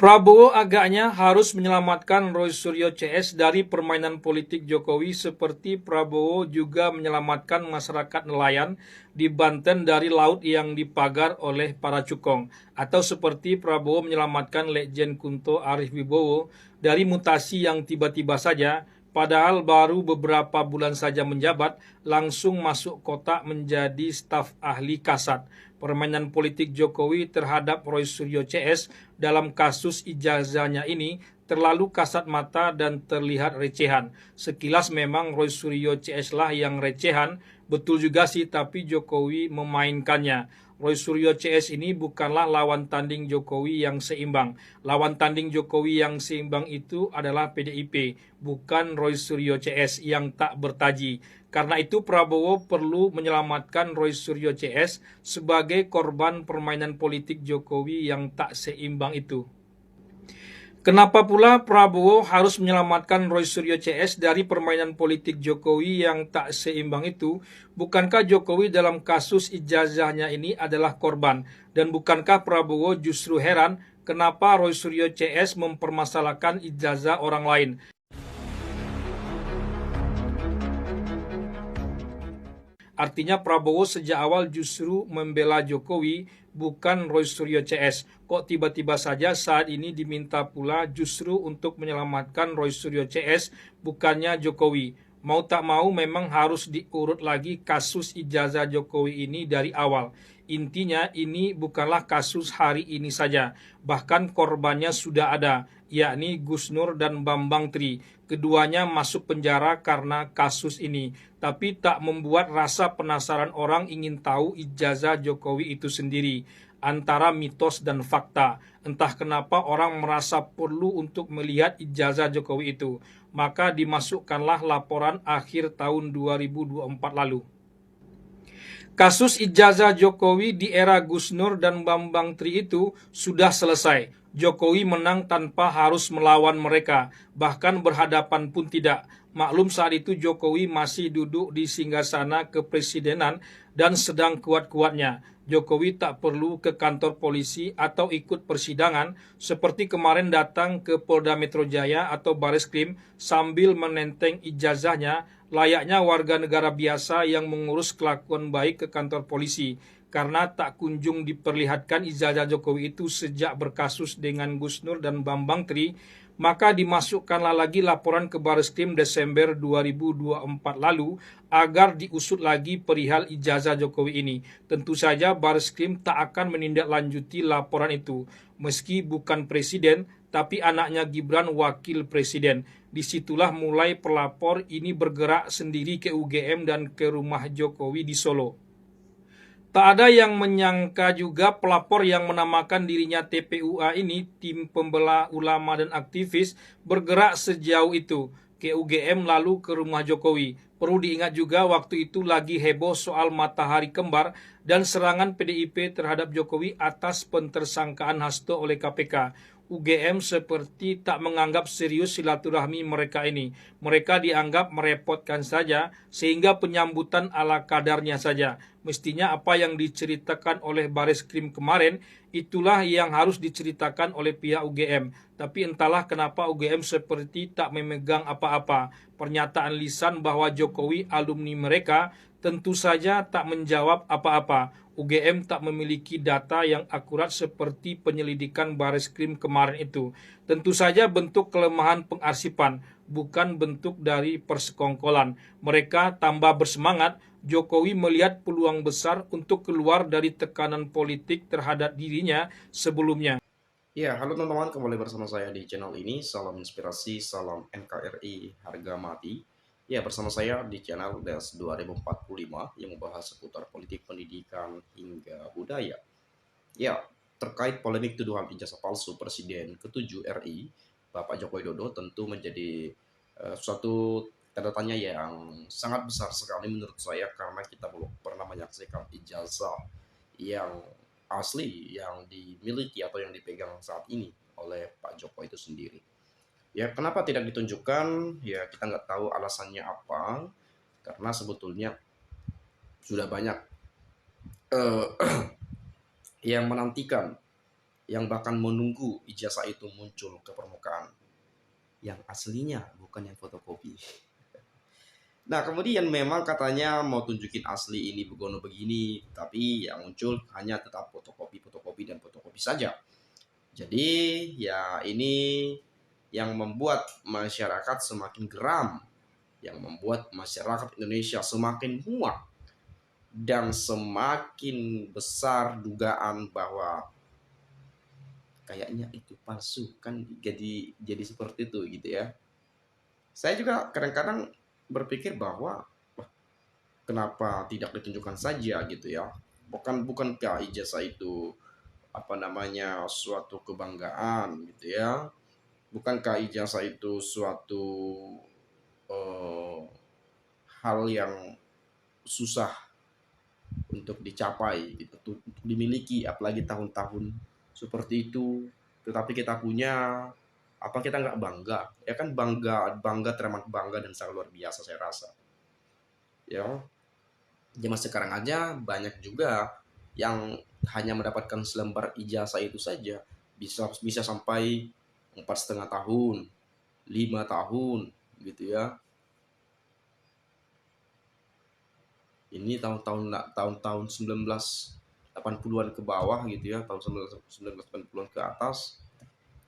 Prabowo agaknya harus menyelamatkan Roy Suryo CS dari permainan politik Jokowi seperti Prabowo juga menyelamatkan masyarakat nelayan di Banten dari laut yang dipagar oleh para cukong. Atau seperti Prabowo menyelamatkan Lejen Kunto Arief Wibowo dari mutasi yang tiba-tiba saja, padahal baru beberapa bulan saja menjabat, langsung masuk kotak menjadi staf ahli Kasat. Permainan politik Jokowi terhadap Roy Suryo CS dalam kasus ijazahnya ini terlalu kasat mata dan terlihat recehan. Sekilas memang Roy Suryo CS lah yang recehan, betul juga sih, tapi Jokowi memainkannya. Roy Suryo CS ini bukanlah lawan tanding Jokowi yang seimbang. Lawan tanding Jokowi yang seimbang itu adalah PDIP, bukan Roy Suryo CS yang tak bertaji. Karena itu Prabowo perlu menyelamatkan Roy Suryo CS sebagai korban permainan politik Jokowi yang tak seimbang itu. Kenapa pula Prabowo harus menyelamatkan Roy Suryo CS dari permainan politik Jokowi yang tak seimbang itu? Bukankah Jokowi dalam kasus ijazahnya ini adalah korban? Dan bukankah Prabowo justru heran kenapa Roy Suryo CS mempermasalahkan ijazah orang lain? Artinya Prabowo sejak awal justru membela Jokowi, bukan Roy Suryo CS. Kok tiba-tiba saja saat ini diminta pula justru untuk menyelamatkan Roy Suryo CS, bukannya Jokowi. Mau tak mau memang harus diurut lagi kasus ijazah Jokowi ini dari awal. Intinya ini bukanlah kasus hari ini saja, bahkan korbannya sudah ada, yakni Gus Nur dan Bambang Tri. Keduanya masuk penjara karena kasus ini, tapi tak membuat rasa penasaran orang ingin tahu ijazah Jokowi itu sendiri. Antara mitos dan fakta, entah kenapa orang merasa perlu untuk melihat ijazah Jokowi itu, maka dimasukkanlah laporan akhir tahun 2024 lalu. Kasus ijazah Jokowi di era Gus Nur dan Bambang Tri itu sudah selesai. Jokowi menang tanpa harus melawan mereka, bahkan berhadapan pun tidak. Maklum saat itu Jokowi masih duduk di singgasana kepresidenan dan sedang kuat-kuatnya. Jokowi tak perlu ke kantor polisi atau ikut persidangan seperti kemarin datang ke Polda Metro Jaya atau Bareskrim sambil menenteng ijazahnya layaknya warga negara biasa yang mengurus kelakuan baik ke kantor polisi. Karena tak kunjung diperlihatkan ijazah Jokowi itu sejak berkasus dengan Gus Nur dan Bambang Tri, maka dimasukkanlah lagi laporan ke Bareskrim Desember 2024 lalu agar diusut lagi perihal ijazah Jokowi ini. Tentu saja Bareskrim tak akan menindaklanjuti laporan itu, meski bukan presiden, tapi anaknya Gibran wakil presiden. Disitulah mulai pelapor ini bergerak sendiri ke UGM dan ke rumah Jokowi di Solo. Tak ada yang menyangka juga pelapor yang menamakan dirinya TPUA ini, tim pembela ulama dan aktivis, bergerak sejauh itu ke UGM lalu ke rumah Jokowi. Perlu diingat juga waktu itu lagi heboh soal matahari kembar dan serangan PDIP terhadap Jokowi atas pentersangkaan Hasto oleh KPK. UGM seperti tak menganggap serius silaturahmi mereka ini. Mereka dianggap merepotkan saja, sehingga penyambutan ala kadarnya saja. Mestinya apa yang diceritakan oleh Bareskrim kemarin, itulah yang harus diceritakan oleh pihak UGM. Tapi entahlah kenapa UGM seperti tak memegang apa-apa. Pernyataan lisan bahwa Jokowi alumni mereka tentu saja tak menjawab apa-apa. UGM tak memiliki data yang akurat seperti penyelidikan Bareskrim kemarin itu. Tentu saja bentuk kelemahan pengarsipan, bukan bentuk dari persekongkolan. Mereka tambah bersemangat. Jokowi melihat peluang besar untuk keluar dari tekanan politik terhadap dirinya sebelumnya. Ya, halo teman-teman, kembali bersama saya di channel ini. Salam inspirasi, salam NKRI, harga mati. Ya, bersama saya di channel DES 2045 yang membahas seputar politik, pendidikan, hingga budaya. Ya, terkait polemik tuduhan ijazah palsu Presiden ke-7 RI, Bapak Joko Widodo, tentu menjadi suatu tanda tanya yang sangat besar sekali menurut saya, karena kita belum pernah menyaksikan ijazah yang asli yang dimiliki atau yang dipegang saat ini oleh Pak Joko itu sendiri. Ya, kenapa tidak ditunjukkan? Ya, kita nggak tahu alasannya apa, karena sebetulnya sudah banyak eh, yang menantikan yang bahkan menunggu ijazah itu muncul ke permukaan. Yang aslinya, bukan yang fotokopi. Nah, kemudian memang katanya mau tunjukin asli ini begono begini, tapi yang muncul hanya tetap fotokopi dan fotokopi saja. Jadi, ya ini yang membuat masyarakat semakin geram, yang membuat masyarakat Indonesia semakin muak dan semakin besar dugaan bahwa kayaknya itu palsu kan, jadi seperti itu gitu ya. Saya juga kadang-kadang berpikir bahwa kenapa tidak ditunjukkan saja gitu ya. Bukankah ijazah itu apa namanya suatu kebanggaan gitu ya. Bukankah ijazah itu suatu eh, hal yang susah untuk dicapai gitu, untuk dimiliki, apalagi tahun-tahun seperti itu. Tetapi kita punya, apa kita nggak bangga? Ya kan bangga, bangga teramat bangga dan sangat luar biasa saya rasa. Ya, zaman sekarang aja banyak juga yang hanya mendapatkan selembar ijazah itu saja bisa bisa sampai 4,5 tahun, 5 tahun gitu ya. Ini tahun-tahun 1980-an ke bawah gitu ya, tahun 1980-an ke atas.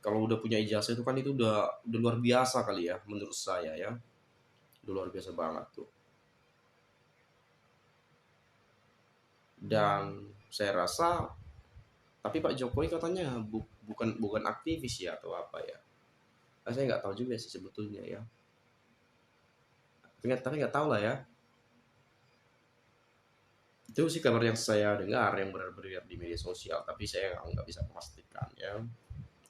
Kalau udah punya ijazah itu kan itu udah luar biasa kali ya menurut saya ya. Udah luar biasa banget tuh. Dan saya rasa tapi Pak Jokowi katanya bukan bukan aktivis ya atau apa ya. Saya nggak tahu juga sih sebetulnya ya. Tapi nggak tahu lah ya. Itu sih kabar yang saya dengar yang beredar di media sosial. Tapi saya nggak bisa memastikan ya.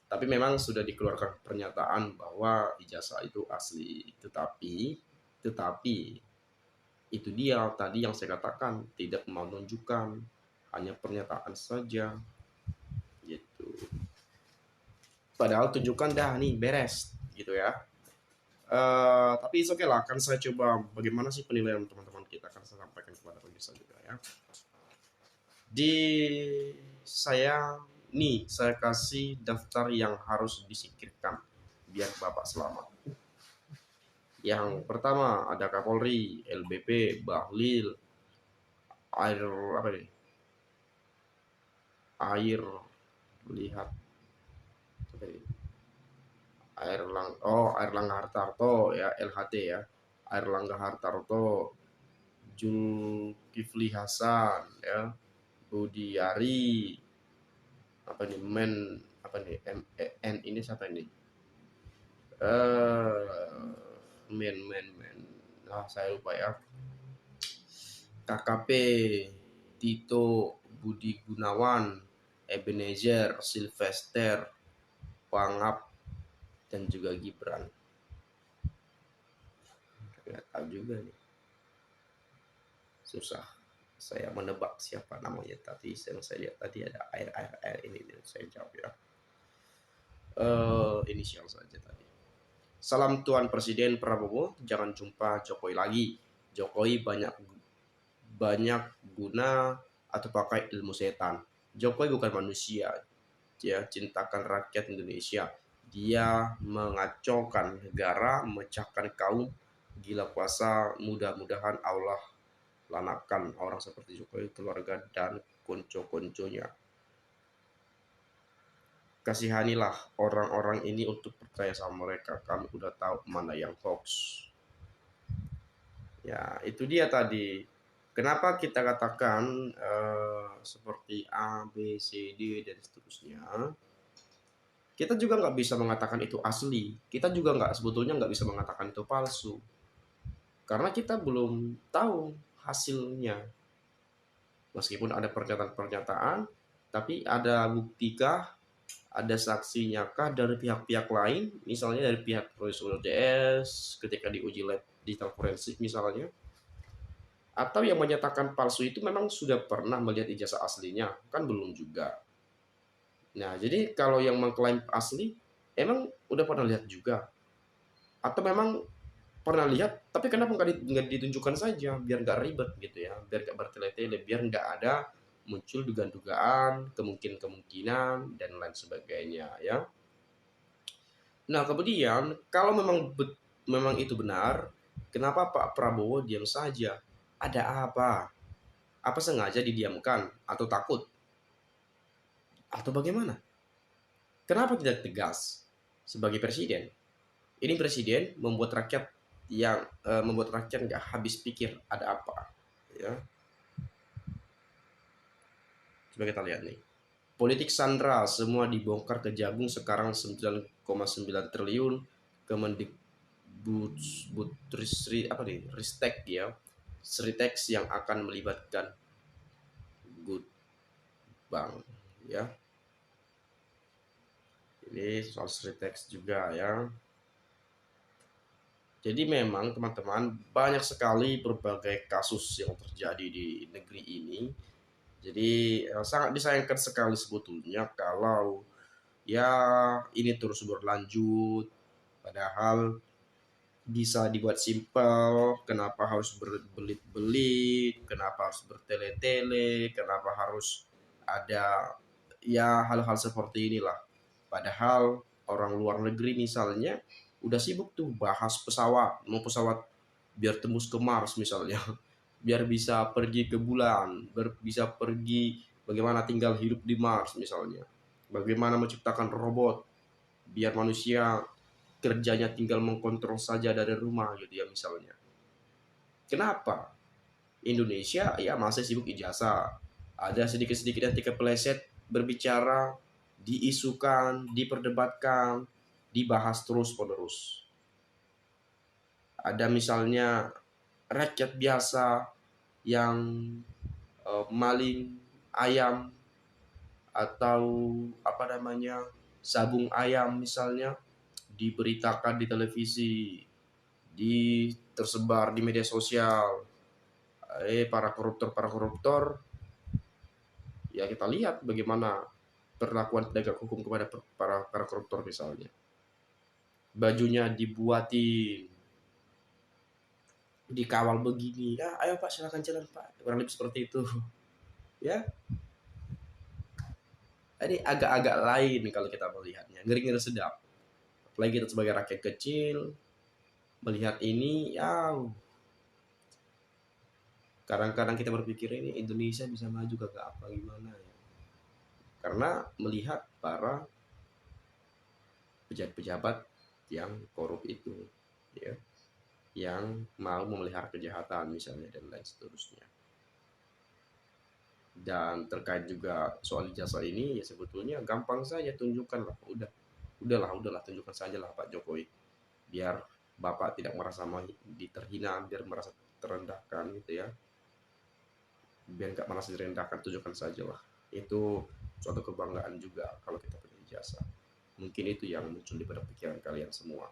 Tapi memang sudah dikeluarkan pernyataan bahwa ijazah itu asli. Tetapi itu dia tadi yang saya katakan tidak mau menunjukkan, hanya pernyataan saja gitu. Padahal tunjukkan dah nih beres gitu ya. Tapi oke lah, akan saya coba bagaimana sih penilaian teman-teman kita akan saya sampaikan kepada pemirsa juga ya. Di saya kasih daftar yang harus disingkirkan biar Bapak selamat. Yang pertama ada Kapolri, LBP, Bahlil, air apa nih? Air lihat apa nih? Air Langga Hartarto ya, LHT ya. Air Langga Hartarto, Zulkifli Hasan ya, Budi Ari, apa nih apa nih N ini siapa ini? Men. Saya lupa ya. KKP Tito Budi Gunawan, Ebenezer, Sylvester, Pangap, dan juga Gibran. Nggak tahu juga nih. Susah saya menebak siapa namanya, tapi yang saya lihat tadi ada air ini, saya jawab ya. Inisial saja tadi. Salam Tuan Presiden Prabowo, jangan jumpa Jokowi lagi. Jokowi banyak guna atau pakai ilmu setan. Jokowi bukan manusia. Dia cintakan rakyat Indonesia. Dia mengacaukan negara, memecahkan kaum, gila kuasa. Mudah-mudahan Allah lanakan orang seperti Jokowi, keluarga dan konco-konconya. Kasihanilah orang-orang ini untuk percaya sama mereka. Kami udah tahu mana yang hoax. Ya, itu dia tadi. Kenapa kita katakan seperti A, B, C, D, dan seterusnya. Kita juga nggak bisa mengatakan itu asli. Kita juga sebetulnya nggak bisa mengatakan itu palsu. Karena kita belum tahu hasilnya. Meskipun ada pernyataan-pernyataan, tapi ada buktikah, ada saksinya kah dari pihak-pihak lain, misalnya dari pihak Royal DS ketika diuji lab digital forensik misalnya, atau yang menyatakan palsu itu memang sudah pernah melihat ijazah aslinya, kan belum juga. Nah, jadi kalau yang mengklaim asli, emang udah pernah lihat juga, atau memang pernah lihat, tapi kenapa nggak ditunjukkan saja, biar nggak ribet gitu ya, biar nggak bertele-tele, biar nggak ada muncul dugaan-dugaan, kemungkinan-kemungkinan, dan lain sebagainya ya. Nah, kemudian kalau memang itu benar, kenapa Pak Prabowo diam saja? Ada apa? Apa sengaja didiamkan atau takut atau bagaimana? Kenapa tidak tegas sebagai presiden? Ini presiden membuat rakyat nggak habis pikir ada apa, ya. Coba kita lihat nih. Politik sandra semua dibongkar ke jagung sekarang 9,9 triliun. Kemendikbudristek apa nih? Ristek ya. Sritex yang akan melibatkan good bank ya. Ini soal Sritex juga ya. Jadi memang teman-teman banyak sekali berbagai kasus yang terjadi di negeri ini. Jadi sangat disayangkan sekali sebetulnya kalau ya ini terus berlanjut. Padahal bisa dibuat simpel, kenapa harus berbelit-belit, kenapa harus bertele-tele, kenapa harus ada ya hal-hal seperti inilah. Padahal orang luar negeri misalnya udah sibuk tuh bahas pesawat, mau pesawat biar tembus ke Mars misalnya, biar bisa pergi ke bulan, bisa pergi bagaimana tinggal hidup di Mars misalnya, bagaimana menciptakan robot biar manusia kerjanya tinggal mengkontrol saja dari rumah gitu ya misalnya. Kenapa? Indonesia ya masih sibuk ijazah. Ada sedikit-sedikit yang kepleset berbicara, diisukan, diperdebatkan, dibahas terus-menerus. Ada misalnya rakyat biasa yang maling ayam atau apa namanya sabung ayam misalnya diberitakan di televisi, tersebar di media sosial. Para koruptor ya kita lihat bagaimana perlakuan penegak hukum kepada para koruptor misalnya. Bajunya dibuatin, dikawal begini. Ya, ayo Pak silakan jalan Pak. Kurang lebih seperti itu. Ya. Ini agak-agak lain kalau kita melihatnya. Ngeri-ngeri sedap. Apalagi kita sebagai rakyat kecil melihat ini ya kadang-kadang kita berpikir ini Indonesia bisa maju gak apa gimana ya. Karena melihat para pejabat-pejabat yang korup itu ya, yang mau memelihara kejahatan misalnya dan lain seterusnya. Dan terkait juga soal ijazah ini ya sebetulnya gampang saja, tunjukkanlah, udahlah tunjukkan saja lah Pak Jokowi, biar Bapak tidak merasa terhina, biar merasa terendahkan gitu ya, biar nggak merasa direndahkan, tunjukkan saja lah. Itu suatu kebanggaan juga kalau kita punya ijazah. Mungkin itu yang muncul di pada pikiran kalian semua.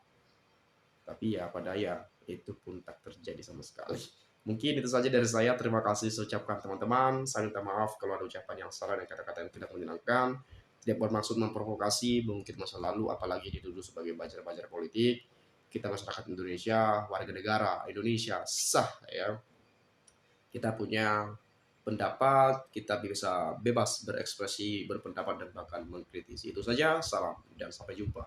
Tapi ya pada ya itu pun tak terjadi sama sekali. Mungkin itu saja dari saya. Terima kasih saya ucapkan teman-teman. Saya minta maaf kalau ada ucapan yang salah dan kata-kata yang tidak menyenangkan. Tidak bermaksud memprovokasi, mungkin masa lalu, apalagi dituduh sebagai bajar-bajar politik. Kita masyarakat Indonesia, warga negara Indonesia sah ya. Kita punya pendapat, kita bisa bebas berekspresi, berpendapat dan bahkan mengkritisi. Itu saja, salam dan sampai jumpa.